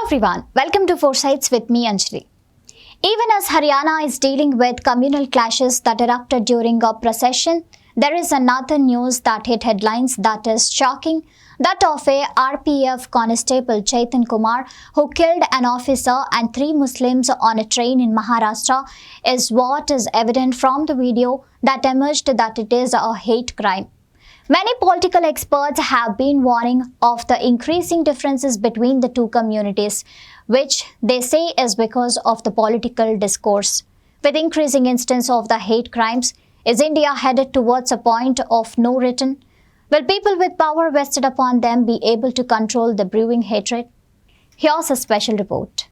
everyone, welcome to 4 Sides with me Anjali. Even as Haryana is dealing with communal clashes that erupted during a procession, there is another news that hit headlines that is shocking, that of a RPF Constable Chetan Kumar who killed an officer and 3 Muslims on a train in Maharashtra is what is evident from the video that emerged that it is a hate crime. Many political experts have been warning of the increasing differences between the two communities, which they say is because of the political discourse. With increasing instances of the hate crimes, is India headed towards a point of no return? Will people with power vested upon them be able to control the brewing hatred? Here's a special report.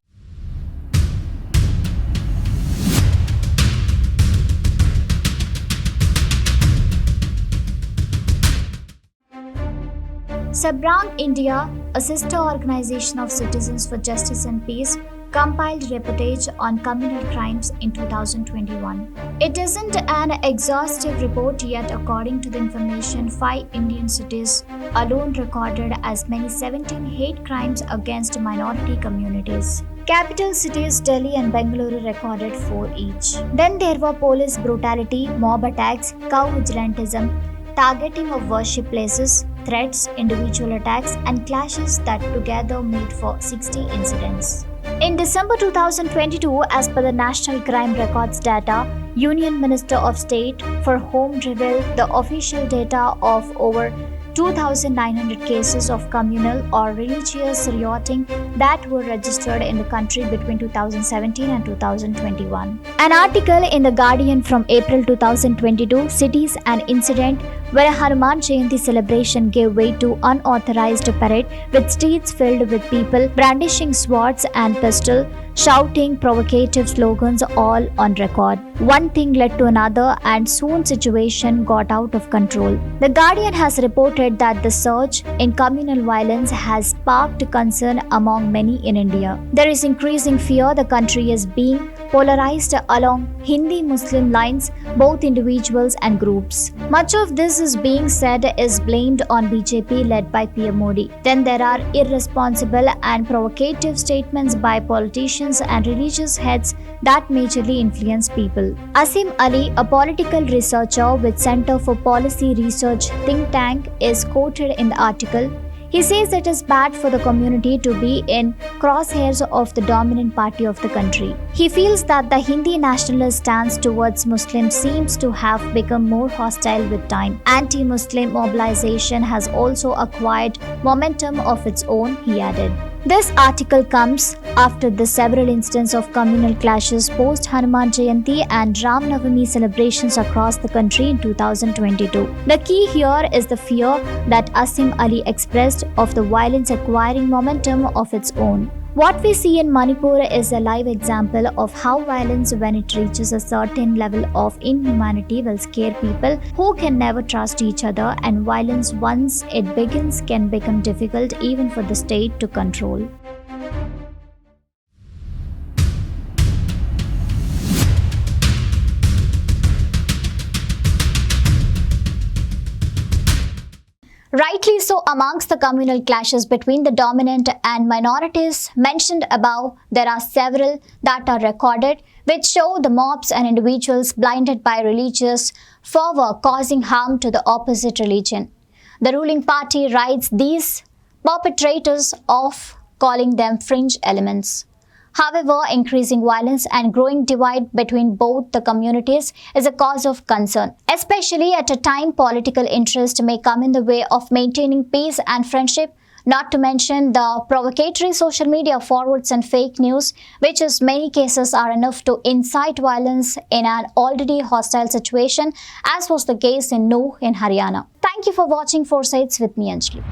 Sabrang India, a sister organization of Citizens for Justice and Peace, compiled reportage on communal crimes in 2021. It isn't an exhaustive report yet. According to the information, 5 Indian cities alone recorded as many 17 hate crimes against minority communities. Capital cities Delhi and Bengaluru recorded 4 each. Then there were police brutality, mob attacks, cow vigilantism, targeting of worship places, threats, individual attacks, and clashes that together made for 60 incidents. In December 2022, as per the National Crime Records data, Union Minister of State for Home revealed the official data of over 2,900 cases of communal or religious rioting that were registered in the country between 2017 and 2021. An article in The Guardian from April 2022 cites an incident where a Hanuman Jayanti celebration gave way to unauthorized parade with streets filled with people brandishing swords and pistols, shouting provocative slogans, all on record. One thing led to another and soon situation got out of control. The Guardian has reported that the surge in communal violence has sparked concern among many in India. There is increasing fear the country is being polarized along Hindi-Muslim lines, both individuals and groups. Much of this is being said is blamed on BJP led by PM Modi. Then there are irresponsible and provocative statements by politicians and religious heads that majorly influence people. Asim Ali, a political researcher with Center for Policy Research think tank, is quoted in the article. He says it is bad for the community to be in crosshairs of the dominant party of the country. He feels that the Hindi nationalist stance towards Muslims seems to have become more hostile with time. Anti-Muslim mobilization has also acquired momentum of its own, he added. This article comes after the several instances of communal clashes post Hanuman Jayanti and Ram Navami celebrations across the country in 2022. The key here is the fear that Asim Ali expressed of the violence acquiring momentum of its own. What we see in Manipur is a live example of how violence, when it reaches a certain level of inhumanity, will scare people who can never trust each other, and violence, once it begins, can become difficult even for the state to control. Rightly so, amongst the communal clashes between the dominant and minorities mentioned above, there are several that are recorded which show the mobs and individuals blinded by religious fervor causing harm to the opposite religion. The ruling party writes these perpetrators off, calling them fringe elements. However, increasing violence and growing divide between both the communities is a cause of concern, especially at a time political interest may come in the way of maintaining peace and friendship, not to mention the provocatory social media forwards and fake news, which in many cases are enough to incite violence in an already hostile situation, as was the case in Nuh in Haryana. Thank you for watching 4 Sides with me, Anjali.